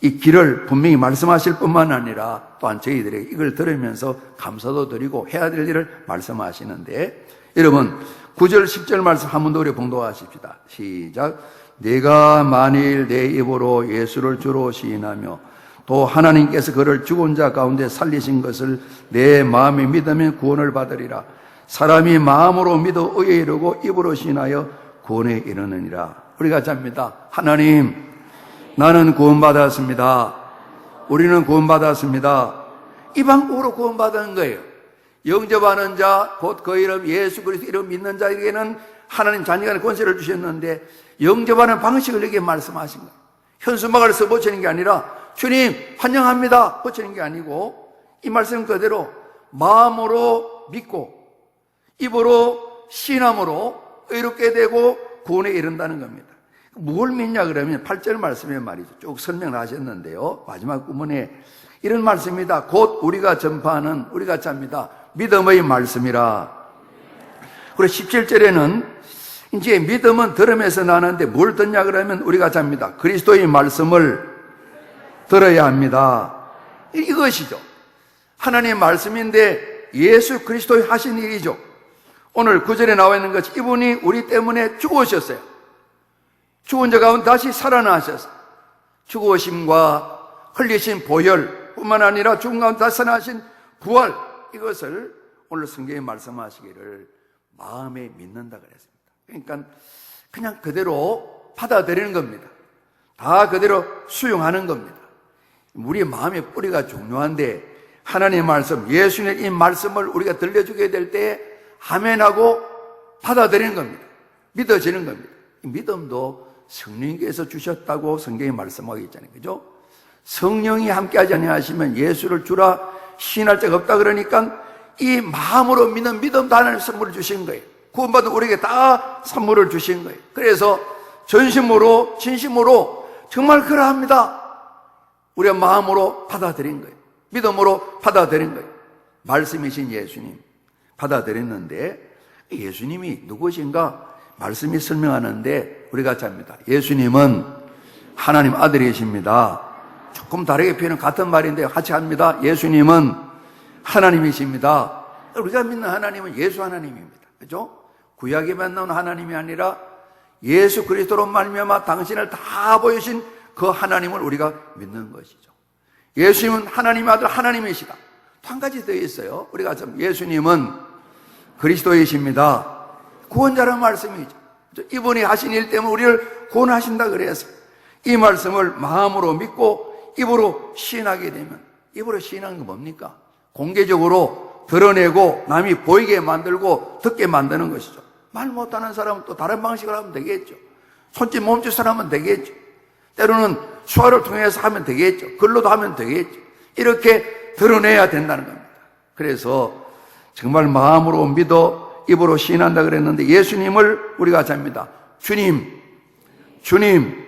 이 길을 분명히 말씀하실 뿐만 아니라 또한 저희들에게 이걸 들으면서 감사도 드리고 해야 될 일을 말씀하시는데, 여러분 9절 10절 말씀 한 번 더 우리 봉독하십시다. 시작. 내가 만일 내 입으로 예수를 주로 시인하며 또 하나님께서 그를 죽은 자 가운데 살리신 것을 내 마음에 믿으면 구원을 받으리라. 사람이 마음으로 믿어 의에 이르고 입으로 시인하여 구원에 이르느니라. 우리가 잡니다. 하나님, 나는 구원받았습니다. 우리는 구원받았습니다. 이 방법으로 구원받은 거예요. 영접하는 자, 곧 그 이름 예수 그리스도 이름 믿는 자에게는 하나님 자녀가 권세를 주셨는데 영접하는 방식을 여기에 말씀하신 거예요. 현수막을 써 붙이는 게 아니라 주님 환영합니다 붙이는 게 아니고 이 말씀 그대로 마음으로 믿고 입으로 신함으로 의롭게 되고 구원에 이른다는 겁니다. 뭘 믿냐 그러면 8절 말씀에 말이죠. 쭉 설명을 하셨는데요. 마지막 부분에 이런 말씀입니다. 곧 우리가 전파하는, 우리가 잡니다, 믿음의 말씀이라. 그리고 17절에는 이제 믿음은 들음에서 나는데 뭘 듣냐 그러면 우리가 잡니다. 그리스도의 말씀을 들어야 합니다. 이것이죠. 하나님의 말씀인데 예수 그리스도의 하신 일이죠. 오늘 9절에 나와 있는 것이 이분이 우리 때문에 죽으셨어요. 죽은 자 가운데 다시 살아나셨어요. 죽으심과 흘리신 보혈 뿐만 아니라 죽은 가운데 다시 살아나신 부활, 이것을 오늘 성경에 말씀하시기를 마음에 믿는다 그랬습니다. 그러니까 그냥 그대로 받아들이는 겁니다. 다 그대로 수용하는 겁니다. 우리의 마음의 뿌리가 중요한데 하나님의 말씀, 예수님의 이 말씀을 우리가 들려주게 될 때 아멘하고 받아들이는 겁니다. 믿어지는 겁니다. 이 믿음도 성령께서 주셨다고 성경에 말씀하고 있잖아요. 그죠? 성령이 함께하지 아니하시면 예수를 주라 시인할 자가 없다 그러니까 이 마음으로 믿는 믿음도 하나님 선물을 주신 거예요. 구원받은 우리에게 다 선물을 주신 거예요. 그래서 전심으로 진심으로 정말 그러합니다. 우리가 마음으로 받아들인 거예요. 믿음으로 받아들인 거예요. 말씀이신 예수님 받아들였는데 예수님이 누구신가 말씀이 설명하는데 우리가 잡니다. 예수님은 하나님 아들이십니다. 조금 다르게 표현은 같은 말인데 같이 합니다. 예수님은 하나님이십니다. 우리가 믿는 하나님은 예수 하나님입니다. 그죠? 구약에만 나온 하나님이 아니라 예수 그리스도로 말미암아 당신을 다 보여신 그 하나님을 우리가 믿는 것이죠. 예수님은 하나님의 아들 하나님이시다. 또 한 가지 더 있어요. 우리가 참 예수님은 그리스도이십니다. 구원자라는 말씀이죠. 이분이 하신 일 때문에 우리를 구원하신다 그래서 이 말씀을 마음으로 믿고 입으로 시인하게 되면, 입으로 시인하는 건 뭡니까? 공개적으로 드러내고 남이 보이게 만들고 듣게 만드는 것이죠. 말 못하는 사람은 또 다른 방식으로 하면 되겠죠. 손짓 몸짓을 하면 되겠죠. 때로는 수화를 통해서 하면 되겠죠. 글로도 하면 되겠죠. 이렇게 드러내야 된다는 겁니다. 그래서 정말 마음으로 믿어 입으로 시인한다 그랬는데 예수님을 우리가 잡니다. 주님, 주님,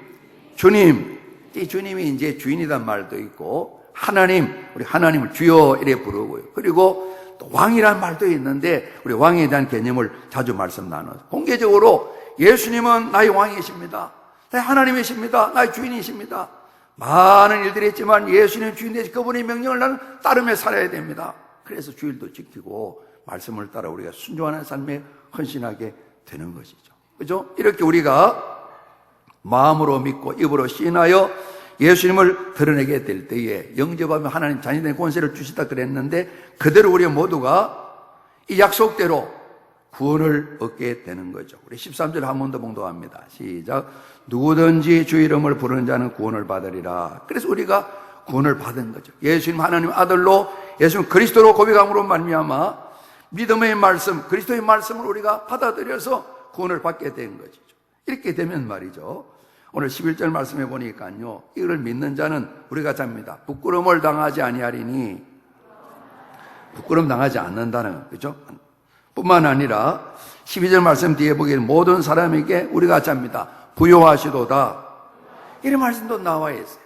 주님. 이 주님이 이제 주인이란 말도 있고 하나님, 우리 하나님을 주여 이래 부르고요. 그리고 또 왕이라는 말도 있는데 우리 왕에 대한 개념을 자주 말씀 나눠요. 공개적으로 예수님은 나의 왕이십니다. 나의 하나님이십니다. 나의 주인이십니다. 많은 일들이 있지만 예수님 주인 되시 그분의 명령을 나는 따르며 살아야 됩니다. 그래서 주일도 지키고 말씀을 따라 우리가 순종하는 삶에 헌신하게 되는 것이죠. 그죠? 이렇게 우리가 마음으로 믿고 입으로 시인하여 예수님을 드러내게 될 때에 영접하면 하나님 자녀된 권세를 주시다 그랬는데 그대로 우리 모두가 이 약속대로 구원을 얻게 되는 거죠. 우리 13절 한 번 더 봉독합니다. 시작. 누구든지 주 이름을 부르는 자는 구원을 받으리라. 그래서 우리가 구원을 받은 거죠. 예수님 하나님 아들로 예수님 그리스도로 고백함으로 말미암아 믿음의 말씀, 그리스도의 말씀을 우리가 받아들여서 구원을 받게 된 것이죠. 이렇게 되면 말이죠. 오늘 11절 말씀해 보니까요. 이를 믿는 자는 우리가 잡니다. 부끄러움을 당하지 아니하리니 부끄러움 당하지 않는다는 거죠. 뿐만 아니라 12절 말씀 뒤에 보기에 모든 사람에게 우리가 잡니다. 부요하시도다. 이런 말씀도 나와 있어요.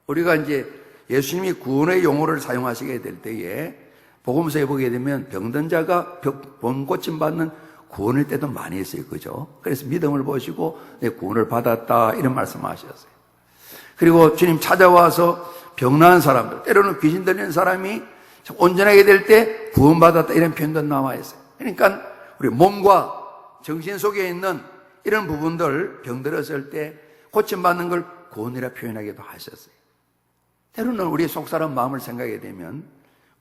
우리가 이제 예수님이 구원의 용어를 사용하시게 될 때에 복음서에 보게 되면 병든 자가 병 고침 받는 구원일 때도 많이 있어요. 그죠? 그래서 믿음을 보시고 내 구원을 받았다 이런 말씀하셨어요. 그리고 주님 찾아와서 병난 사람들, 때로는 귀신 들리는 사람이 온전하게 될 때 구원받았다 이런 표현도 나와 있어요. 그러니까 우리 몸과 정신 속에 있는 이런 부분들 병들었을 때 고침받는 걸 구원이라 표현하기도 하셨어요. 때로는 우리 속사람 마음을 생각하게 되면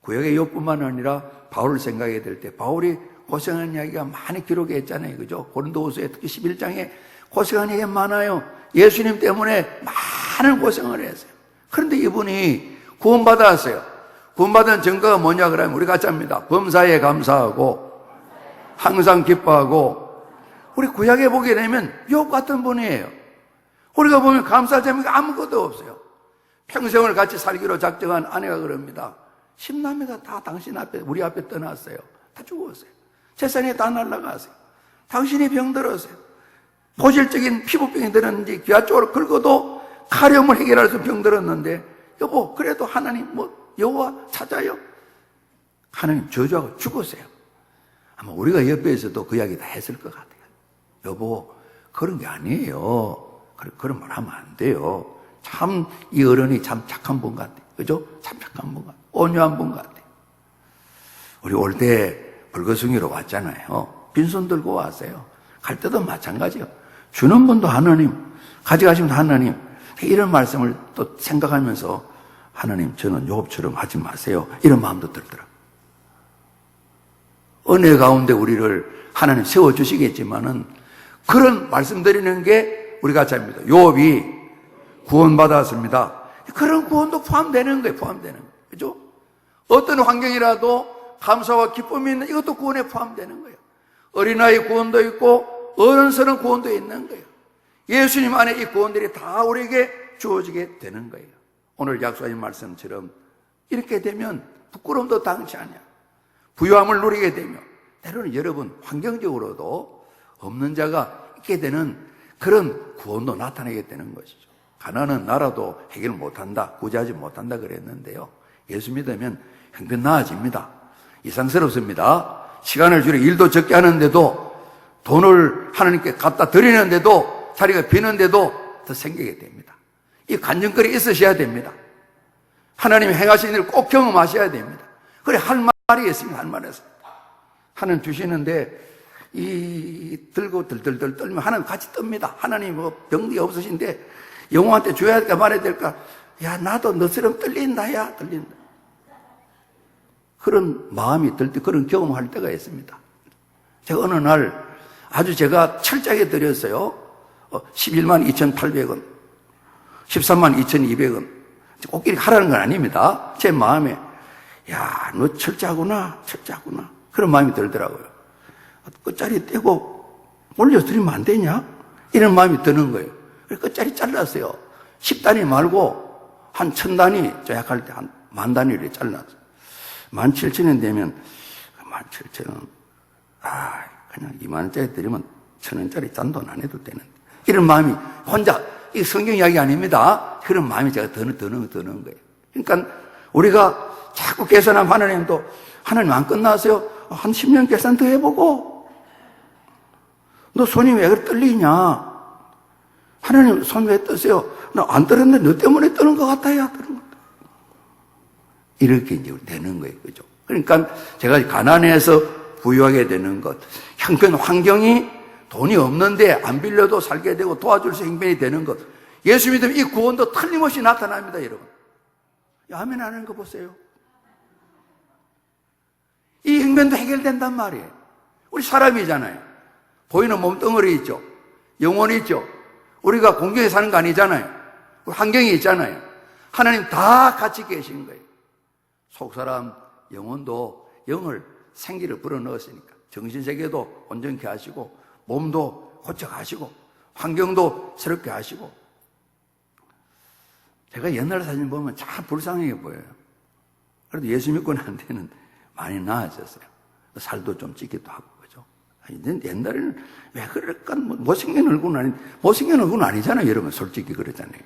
구약의 욥뿐만 아니라 바울을 생각하게 될 때 바울이 고생한 이야기가 많이 기록해 있잖아요. 그죠? 고린도후서에 특히 11장에 고생한 이야기가 많아요. 예수님 때문에 많은 고생을 했어요. 그런데 이분이 구원받았어요. 구원받은 증거가 뭐냐 그러면 우리 같이 합니다. 범사에 감사하고 항상 기뻐하고. 우리 구약에 보게 되면 욥 같은 분이에요. 우리가 보면 감사할 점이 아무것도 없어요. 평생을 같이 살기로 작정한 아내가 그럽니다. 10남매가 다 당신 앞에 우리 앞에 떠났어요. 다 죽었어요. 재산이 다 날아갔어요. 당신이 병들었어요. 포질적인 피부병이 들었는지 귀하 쪽으로 긁어도 가려움을 해결할 수 병들었는데 여보 그래도 하나님 여호와 찾아요. 하나님 저주하고 죽었어요. 아마 우리가 옆에 있어도 그 이야기 다 했을 것 같아요. 여보 그런 게 아니에요. 그런 말 하면 안 돼요. 참 이 어른이 참 착한 분 같아요. 그죠? 참 착한 분 같아요. 온유한 분 같아요. 우리 올 때 불거숭이로 왔잖아요. 빈손 들고 왔어요. 갈 때도 마찬가지요. 주는 분도 하나님, 가져가시면 하나님. 이런 말씀을 또 생각하면서 하나님 저는 욥처럼 하지 마세요. 이런 마음도 들더라고요. 은혜 가운데 우리를 하나님 세워주시겠지만은 그런 말씀드리는 게 우리가 잡니다. 욥이 구원받았습니다. 그런 구원도 포함되는 거예요. 포함되는 거예요. 그죠? 어떤 환경이라도 감사와 기쁨이 있는 이것도 구원에 포함되는 거예요. 어린아이 구원도 있고 어른스러운 구원도 있는 거예요. 예수님 안에 이 구원들이 다 우리에게 주어지게 되는 거예요. 오늘 약속하신 말씀처럼 이렇게 되면 부끄러움도 당치 않냐, 부유함을 누리게 되며 때로는 여러분 환경적으로도 없는 자가 있게 되는 그런 구원도 나타나게 되는 것이죠. 가난은 나라도 해결 못한다, 구제하지 못한다 그랬는데요, 예수 믿으면 형편 나아집니다. 이상스럽습니다. 시간을 줄여 일도 적게 하는데도, 돈을 하나님께 갖다 드리는데도, 자리가 비는데도 더 생기게 됩니다. 이 간증거리 있으셔야 됩니다. 하나님이 행하신 일을 꼭 경험하셔야 됩니다. 그래, 할 말이 있습니다. 할 말이 있습니다. 하나님 주시는데 들고 들들들 떨면 하나님 같이 뜹니다. 하나님 병이 없으신데 영호한테 줘야 할까 말해야 될까? 야, 나도 너처럼 떨린다, 야, 떨린다. 그런 마음이 들 때, 그런 경험할 때가 있습니다. 제가 어느 날 아주 제가 철저하게 드렸어요. 11만 2,800원, 13만 2,200원. 꼭 이렇게 하라는 건 아닙니다. 제 마음에, 야, 너 철저하구나, 철저하구나. 그런 마음이 들더라고요. 끝자리 떼고 올려드리면 안 되냐? 이런 마음이 드는 거예요. 그래서 끝자리 잘랐어요. 10단위 말고 한 1000단위, 조약할 때 한 10,000단위를 잘랐어요. 17,000원 되면 17,000원, 그냥 20,000원짜리 드리면 1,000원짜리 잔돈 안 해도 되는데. 이런 마음이 혼자, 이 성경 이야기 아닙니다. 그런 마음이 제가 드는 거예요. 그러니까 우리가 자꾸 계산하면 하나님도, 하나님 안 끝나세요? 한 10년 계산 더 해보고. 너 손이 왜 그렇게 떨리냐? 하나님 손 왜 떠세요? 나 안 떨었는데 너 때문에 떠는 것 같아요. 이렇게 이제 되는 거예요. 그죠? 그러니까 제가 가난해서 부유하게 되는 것, 형편 환경이 돈이 없는데 안 빌려도 살게 되고 도와줄 수 형편이 되는 것, 예수 믿으면 이 구원도 틀림없이 나타납니다, 여러분. 아멘 안 하는 거 보세요. 이 형편도 해결된단 말이에요. 우리 사람이잖아요. 보이는 몸뚱어리 있죠. 영혼이 있죠. 우리가 공경에 사는 거 아니잖아요. 환경이 있잖아요. 하나님 다 같이 계신 거예요. 속사람 영혼도 영을 생기를 불어넣었으니까 정신세계도 온전케 하시고 몸도 고쳐가시고 환경도 새롭게 하시고. 제가 옛날 사진 보면 참 불쌍하게 보여요. 그래도 예수 믿고 난 뒤는 많이 나아졌어요. 살도 좀 찌기도 하고, 그죠? 옛날에는 왜 그럴까? 못생긴 얼굴은 못생긴 얼굴은 아니잖아요, 여러분. 솔직히 그러잖아요.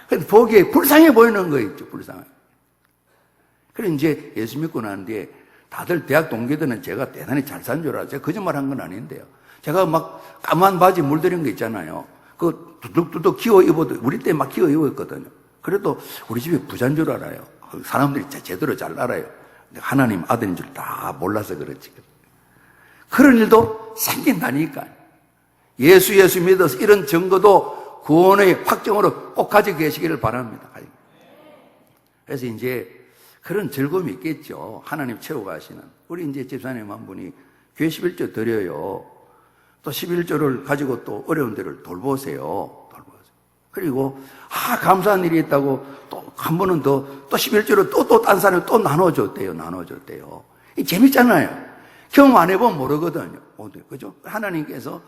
근데 보기에 불쌍해 보이는 거 있죠, 불쌍해. 그래, 이제 예수 믿고 난 뒤에 다들 대학 동기들은 제가 대단히 잘 산 줄 알아요. 제가 거짓말 한 건 아닌데요. 제가 막 까만 바지 물들인 거 있잖아요. 그거 두둑두둑 기어 입어도, 우리 때 막 기어 입었거든요. 그래도 우리 집이 부자인 줄 알아요. 사람들이 제대로 잘 알아요. 하나님 아들인 줄 다 몰라서 그렇지. 그런 일도 생긴다니까. 예수 믿어서 이런 증거도 구원의 확정으로 꼭 가지고 계시기를 바랍니다. 그래서 이제 그런 즐거움이 있겠죠. 하나님 채워가시는. 우리 이제 집사님 한 분이 교회 11조 드려요. 또 11조를 가지고 또 어려운 데를 돌보세요. 그리고 감사한 일이 있다고 또 한 번은 또 11조를 또 딴 사람이 또 나눠줬대요. 재밌잖아요. 경험 안 해보면 모르거든요. 그죠? 하나님께서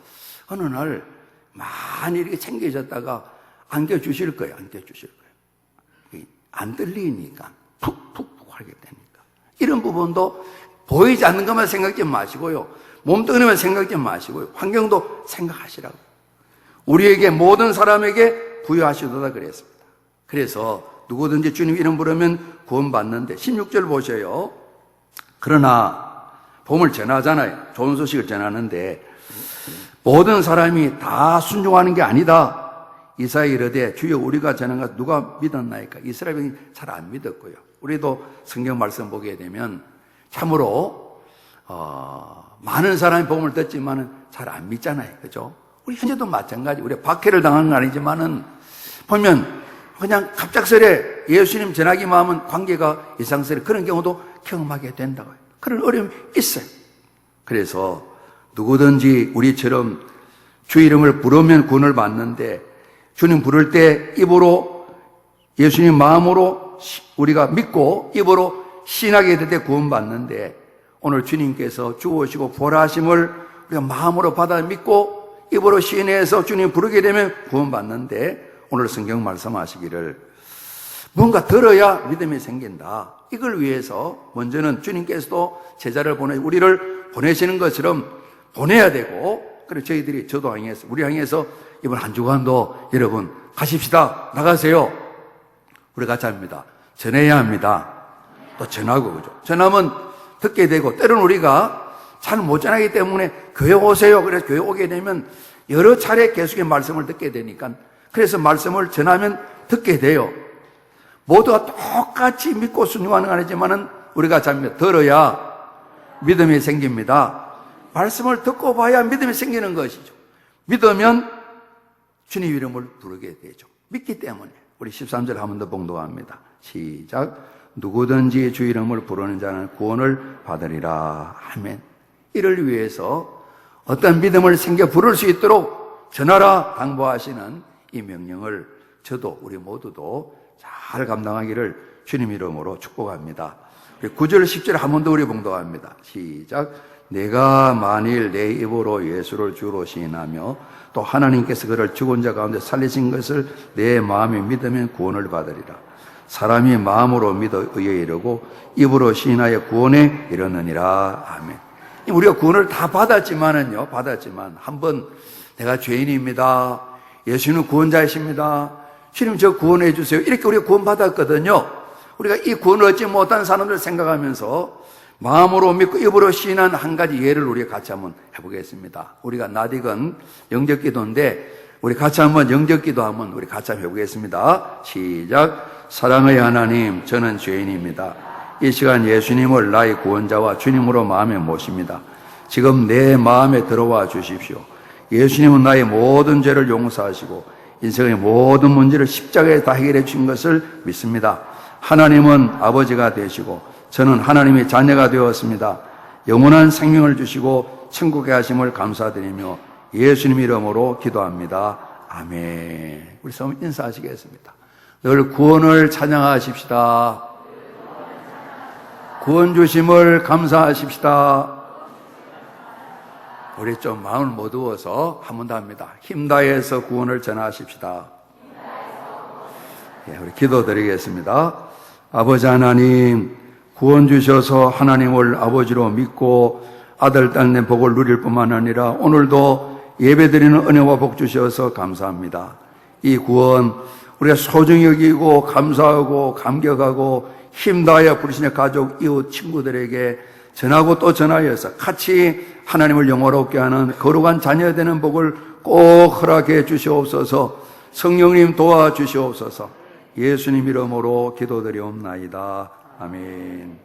어느 날 많이 이렇게 챙겨줬다가 안겨주실 거예요. 안 들리니까 푹푹 하게 되니까. 이런 부분도 보이지 않는 것만 생각지 마시고요. 몸뚱이만 생각지 마시고요. 환경도 생각하시라고. 우리에게 모든 사람에게 부여하시도다 그랬습니다. 그래서 누구든지 주님 이름 부르면 구원받는데 16절 보셔요. 그러나 복음을 전하잖아요. 좋은 소식을 전하는데 모든 사람이 다 순종하는 게 아니다. 이사야 이르되 주여 우리가 전한 것 누가 믿었나이까? 이스라엘이 잘 안 믿었고요. 우리도 성경 말씀 보게 되면 참으로 많은 사람이 복음을 듣지만은 잘 안 믿잖아요. 그죠? 우리 현재도 마찬가지. 우리 박해를 당한 건 아니지만은 보면 그냥 갑작스레 예수님 전하기 마음은 관계가 이상스레 그런 경우도 경험하게 된다고요. 그런 어려움이 있어요. 그래서 누구든지 우리처럼 주 이름을 부르면 구원을 받는데 주님 부를 때 입으로 예수님 마음으로 우리가 믿고 입으로 신하게 될 때 구원받는데, 오늘 주님께서 주오시고 부활하심을 우리가 마음으로 받아 믿고 입으로 시인해서 주님 부르게 되면 구원받는데, 오늘 성경 말씀하시기를 뭔가 들어야 믿음이 생긴다. 이걸 위해서 먼저는 주님께서도 제자를 우리를 보내시는 것처럼 보내야 되고, 그래서 저도 향해서, 우리 향해서 이번 한 주간도 여러분 가십시다. 나가세요. 우리 같이 합니다. 전해야 합니다. 또 전하고, 그죠? 전하면 듣게 되고, 때로는 우리가 잘 못 전하기 때문에 교회 오세요. 그래서 교회 오게 되면 여러 차례 계속의 말씀을 듣게 되니까, 그래서 말씀을 전하면 듣게 돼요. 모두가 똑같이 믿고 순종하는 건 아니지만은 우리가 잘 들어야 믿음이 생깁니다. 말씀을 듣고 봐야 믿음이 생기는 것이죠. 믿으면 주님 이름을 부르게 되죠. 믿기 때문에. 우리 13절 한 번 더 봉독합니다. 시작. 누구든지 주 이름을 부르는 자는 구원을 받으리라. 아멘. 이를 위해서 어떤 믿음을 생겨 부를 수 있도록 전하라 당부하시는 이 명령을 저도 우리 모두도 잘 감당하기를 주님 이름으로 축복합니다. 9절 10절 한 번 더 우리 봉독합니다. 시작. 내가 만일 내 입으로 예수를 주로 시인하며 또 하나님께서 그를 죽은 자 가운데 살리신 것을 내 마음에 믿으면 구원을 받으리라. 사람이 마음으로 믿어 의에 이르고 입으로 시인하여 구원에 이르느니라. 아멘. 우리가 구원을 다 받았지만 한번 내가 죄인입니다. 예수는 구원자이십니다. 주님 저 구원해 주세요. 이렇게 우리가 구원받았거든요. 우리가 이 구원을 얻지 못한 사람들 생각하면서 마음으로 믿고 입으로 시인한 한 가지 예를 우리가 같이 한번 해보겠습니다. 우리가 낯익은 영접기도인데 우리 같이 한번 영접기도 한번 우리 같이 한번 해보겠습니다. 시작. 사랑의 하나님, 저는 죄인입니다. 이 시간 예수님을 나의 구원자와 주님으로 마음에 모십니다. 지금 내 마음에 들어와 주십시오. 예수님은 나의 모든 죄를 용서하시고 인생의 모든 문제를 십자가에 다 해결해 주신 것을 믿습니다. 하나님은 아버지가 되시고 저는 하나님의 자녀가 되었습니다. 영원한 생명을 주시고 천국에 하심을 감사드리며 예수님 이름으로 기도합니다. 아멘. 우리 서로 인사하시겠습니다. 늘 구원을 찬양하십시다. 구원 주심을 감사하십시다. 우리 좀 마음을 못 어두워서 한 번 더 합니다. 힘다해서 구원을 전하십시다. 예, 우리 기도드리겠습니다. 아버지 하나님, 구원 주셔서 하나님을 아버지로 믿고 아들, 딸내 복을 누릴 뿐만 아니라 오늘도 예배드리는 은혜와 복 주셔서 감사합니다. 이 구원 우리가 소중히 여기고 감사하고 감격하고 힘다하여 부르시는 가족, 이웃, 친구들에게 전하고 또 전하여서 같이 하나님을 영화롭게 하는 거룩한 자녀 되는 복을 꼭 허락해 주시옵소서. 성령님 도와주시옵소서. 예수님 이름으로 기도드리옵나이다. 아멘.